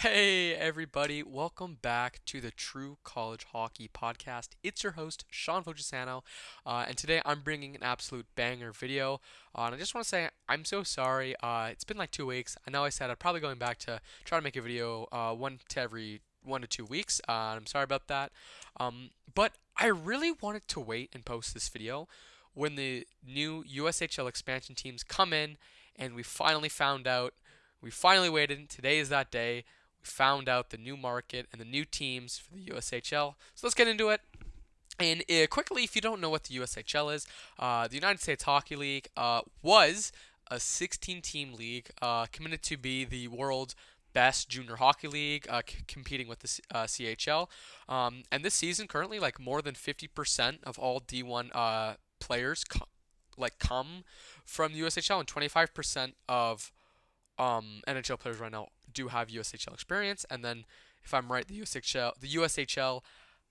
Hey everybody, welcome back to the True College Hockey Podcast. It's your host, Sean Fogisano, and today I'm bringing an absolute banger video. And I just want to say I'm so sorry. It's been like 2 weeks. I know I said I'd probably going back to try to make a video one to every 1 to 2 weeks. I'm sorry about that. But I really wanted to wait and post this video when the new USHL expansion teams come in, and we finally found out. We finally waited. Today is that day. We found out the new market and the new teams for the USHL. So let's get into it. And quickly, if you don't know what the USHL is, the United States Hockey League was a 16-team league committed to be the world's best junior hockey league, competing with the CHL. And this season, currently, like more than 50% of all D1 players come from the USHL, and 25% of NHL players right now do have USHL experience. And then, if I'm right, the USHL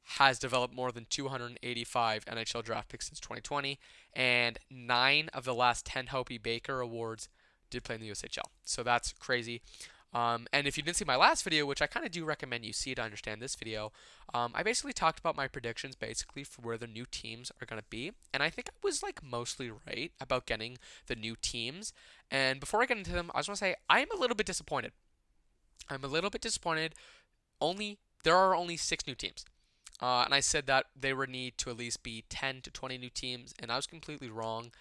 has developed more than 285 NHL draft picks since 2020, and 9 of the last 10 Hobey Baker awards did play in the USHL. So that's crazy. And if you didn't see my last video, which I kind of do recommend you see to understand this video, I basically talked about my predictions basically for where the new teams are going to be. And I think I was like mostly right about getting the new teams. And before I get into them, I just want to say I'm a little bit disappointed. I'm a little bit disappointed. There are only 6 new teams. And I said that they would need to at least be 10 to 20 new teams, and I was completely wrong.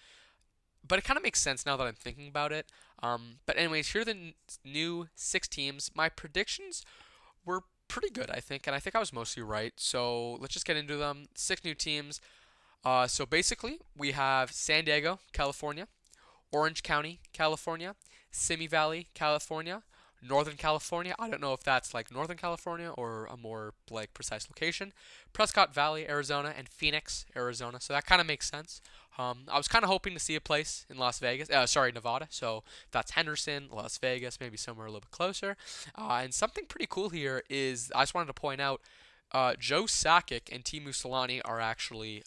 But it kind of makes sense now that I'm thinking about it. But anyways, here are the new 6 teams. My predictions were pretty good, I think, and I think I was mostly right. So let's just get into them. 6 new teams. So basically, we have San Diego, California, Orange County, California, Simi Valley, California, Northern California. I don't know if that's like Northern California or a more like precise location. Prescott Valley, Arizona, and Phoenix, Arizona. So that kind of makes sense. I was kind of hoping to see a place in Las Vegas, Nevada. So that's Henderson, Las Vegas, maybe somewhere a little bit closer. And something pretty cool here is I just wanted to point out Joe Sakic and Timu Solani are actually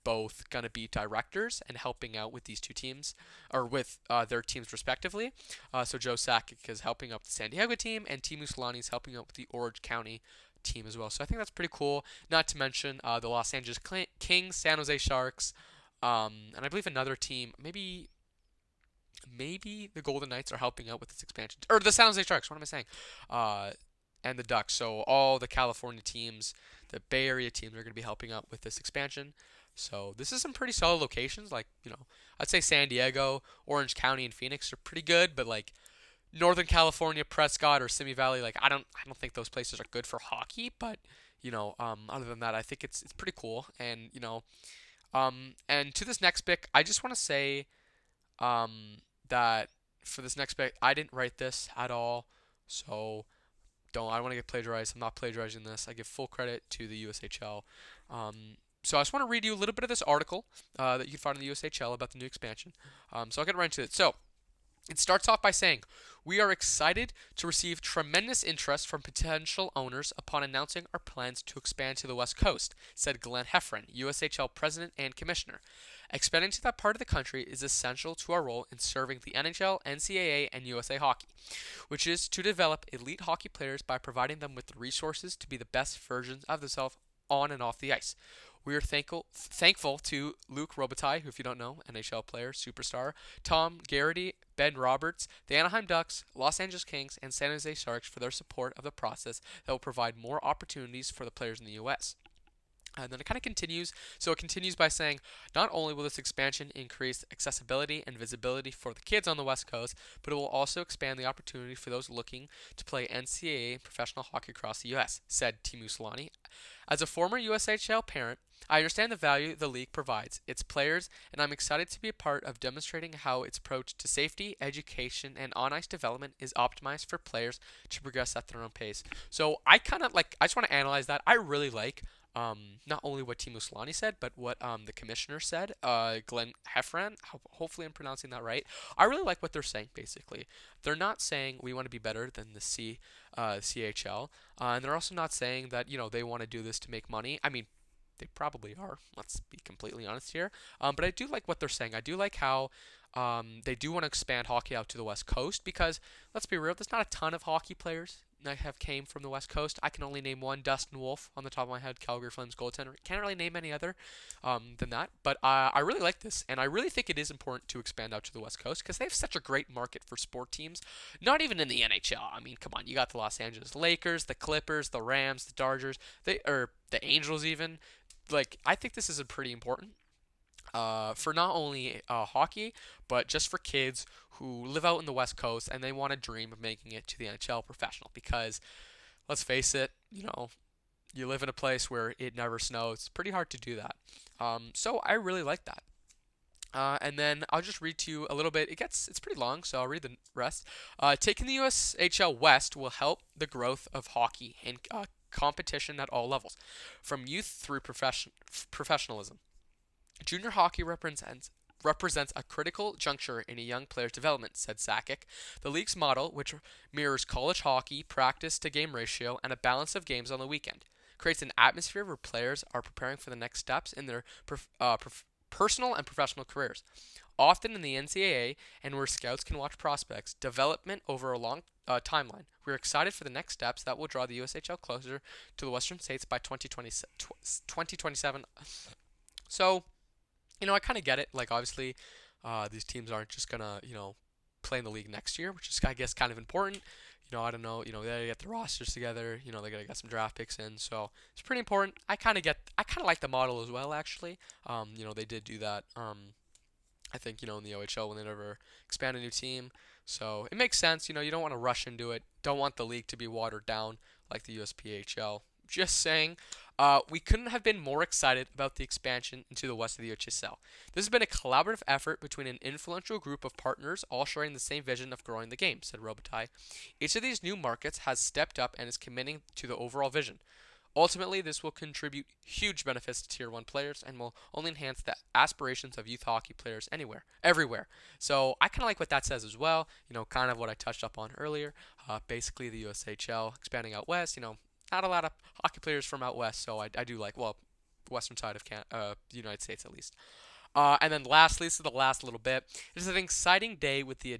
both going to be directors and helping out with these 2 teams, or with their teams respectively. So Joe Sakic is helping out the San Diego team, and Timu Solani is helping out with the Orange County team as well. So I think that's pretty cool. Not to mention the Los Angeles Kings, San Jose Sharks, and I believe another team, maybe the Golden Knights are helping out with this expansion, or the San Jose Sharks. What am I saying? And the Ducks. So all the California teams, the Bay Area teams, are going to be helping out with this expansion. So this is some pretty solid locations. Like, I'd say San Diego, Orange County, and Phoenix are pretty good, but like Northern California, Prescott, or Simi Valley, like I don't think those places are good for hockey. But other than that, I think it's pretty cool. And and to this next pick, I just want to say that for this next pick, I didn't write this at all. So I don't want to get plagiarized. I'm not plagiarizing this. I give full credit to the USHL. So I just want to read you a little bit of this article that you can find in the USHL about the new expansion. So I'll get right into it. So it starts off by saying, "We are excited to receive tremendous interest from potential owners upon announcing our plans to expand to the West Coast," said Glenn Heffron, USHL President and Commissioner. "Expanding to that part of the country is essential to our role in serving the NHL, NCAA, and USA Hockey, which is to develop elite hockey players by providing them with the resources to be the best versions of themselves on and off the ice. We are thankful to Luke Robitaille, who, if you don't know, NHL player, superstar, Tom Garrity, Ben Roberts, the Anaheim Ducks, Los Angeles Kings, and San Jose Sharks for their support of the process that will provide more opportunities for the players in the U.S." And then it kind of continues. So it continues by saying, "Not only will this expansion increase accessibility and visibility for the kids on the West Coast, but it will also expand the opportunity for those looking to play NCAA and professional hockey across the U.S.," said Timu Solani. "As a former USHL parent, I understand the value the league provides its players, and I'm excited to be a part of demonstrating how its approach to safety, education, and on-ice development is optimized for players to progress at their own pace." So I just want to analyze that. I really like not only what Timu Solani said, but what the commissioner said, Glenn Heffron. Hopefully, I'm pronouncing that right. I really like what they're saying. Basically, they're not saying we want to be better than the CHL, and they're also not saying that they want to do this to make money. I mean, they probably are. Let's be completely honest here. But I do like what they're saying. I do like how they do want to expand hockey out to the West Coast because, let's be real, there's not a ton of hockey players have came from the West Coast. I can only name one, Dustin Wolf, on the top of my head, Calgary Flames goaltender. Can't really name any other than that. But I really like this, and I really think it is important to expand out to the West Coast because they have such a great market for sport teams. Not even in the NHL. I mean, come on, you got the Los Angeles Lakers, the Clippers, the Rams, the Dodgers, or the Angels even. Like, I think this is a pretty important for not only hockey, but just for kids who live out in the West Coast and they want to dream of making it to the NHL professional. Because let's face it, you live in a place where it never snows. It's pretty hard to do that. So I really like that. And then I'll just read to you a little bit. It's pretty long, so I'll read the rest. Taking the USHL West will help the growth of hockey and competition at all levels, from youth through professionalism. Junior hockey represents a critical juncture in a young player's development, said Sakic. The league's model, which mirrors college hockey, practice to game ratio, and a balance of games on the weekend, creates an atmosphere where players are preparing for the next steps in their personal and professional careers. Often in the NCAA, and where scouts can watch prospects' development over a long timeline. We're excited for the next steps that will draw the USHL closer to the Western States by 2027. So, I kind of get it. Like, obviously, these teams aren't just gonna, play in the league next year, which is, I guess, kind of important. I don't know. They gotta get the rosters together. They gotta get some draft picks in. So it's pretty important. I kind of like the model as well, actually. They did do that. I think, in the OHL when they never expand a new team. So it makes sense. You don't want to rush into it. Don't want the league to be watered down like the USPHL. Just saying, we couldn't have been more excited about the expansion into the west of the USHL. This has been a collaborative effort between an influential group of partners, all sharing the same vision of growing the game, said Robitaille. Each of these new markets has stepped up and is committing to the overall vision. Ultimately, this will contribute huge benefits to Tier 1 players and will only enhance the aspirations of youth hockey players everywhere. So I kind of like what that says as well. Kind of what I touched up on earlier. Basically, the USHL expanding out west. Not a lot of hockey players from out west, so I do like, well, the western side of the United States at least. And then lastly, this is the last little bit. It is an exciting day with the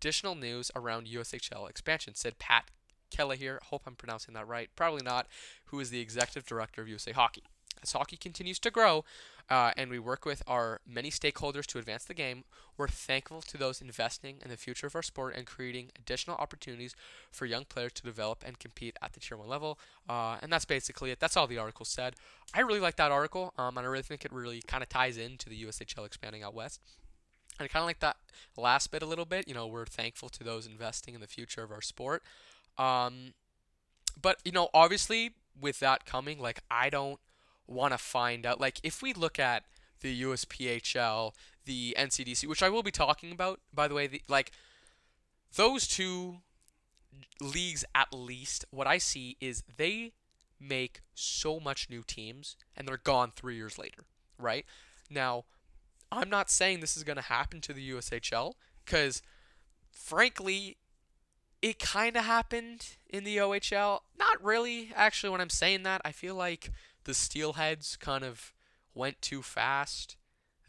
additional news around USHL expansion, said Pat Kelleher, hope I'm pronouncing that right, probably not, who is the executive director of USA Hockey. As hockey continues to grow, and we work with our many stakeholders to advance the game, we're thankful to those investing in the future of our sport and creating additional opportunities for young players to develop and compete at the Tier 1 level. And that's basically it. That's all the article said. I really like that article, and I really think it really kind of ties into the USHL expanding out west. And I kind of like that last bit a little bit. We're thankful to those investing in the future of our sport. But obviously, with that coming, like, I don't want to find out. Like, if we look at the USPHL, the NCDC, which I will be talking about, by the way, those two leagues, at least, what I see is they make so much new teams and they're gone 3 years later, right? Now, I'm not saying this is going to happen to the USHL because, frankly, it kind of happened in the OHL. Not really, actually, when I'm saying that. I feel like the Steelheads kind of went too fast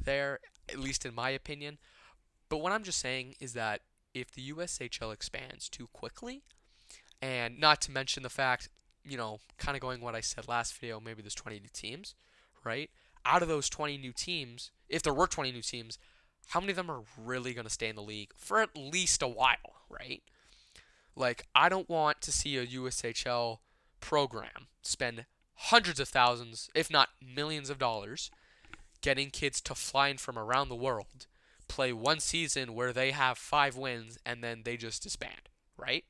there, at least in my opinion. But what I'm just saying is that if the USHL expands too quickly, and not to mention the fact, kind of going what I said last video, maybe there's 20 new teams, right? Out of those 20 new teams, if there were 20 new teams, how many of them are really going to stay in the league for at least a while, right? Like, I don't want to see a USHL program spend hundreds of thousands, if not millions of dollars, getting kids to fly in from around the world, play one season where they have 5 wins, and then they just disband, right?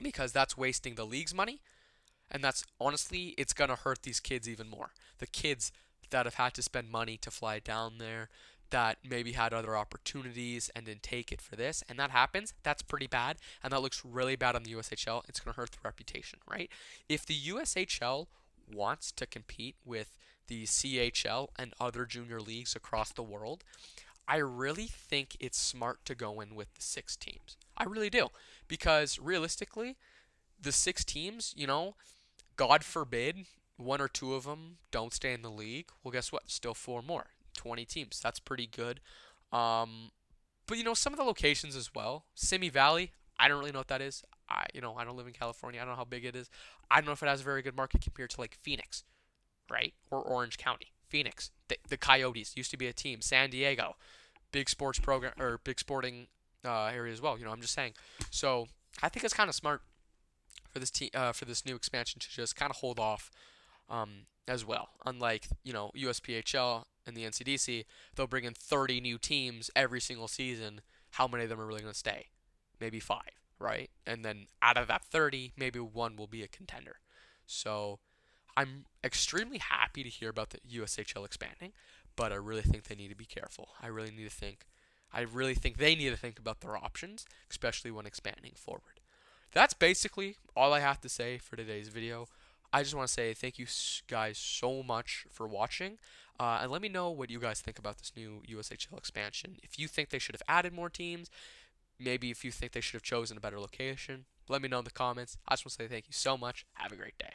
Because that's wasting the league's money, and that's, honestly, it's going to hurt these kids even more. The kids that have had to spend money to fly down there, that maybe had other opportunities and didn't take it for this, and that happens, that's pretty bad, and that looks really bad on the USHL. It's going to hurt the reputation, right? If the USHL wants to compete with the CHL and other junior leagues across the world, I really think it's smart to go in with the 6 teams. I really do. Because realistically, the 6 teams, God forbid, 1 or 2 of them don't stay in the league. Well, guess what? Still 4 more. 20 teams. That's pretty good. But some of the locations as well. Simi Valley, I don't really know what that is. I don't live in California. I don't know how big it is. I don't know if it has a very good market compared to like Phoenix, right? Or Orange County. Phoenix, the Coyotes used to be a team. San Diego, big sports program or big sporting area as well. I'm just saying. So I think it's kind of smart for this team for this new expansion to just kind of hold off as well. Unlike USPHL and the NCDC, they'll bring in 30 new teams every single season. How many of them are really going to stay? Maybe five, right? And then out of that 30, maybe one will be a contender. So I'm extremely happy to hear about the USHL expanding, but I really think they need to be careful. I really think they need to think about their options, especially when expanding forward. That's basically all I have to say for today's video. I just want to say thank you guys so much for watching. And let me know what you guys think about this new USHL expansion. If you think they should have added more teams, maybe if you think they should have chosen a better location, let me know in the comments. I just want to say thank you so much. Have a great day.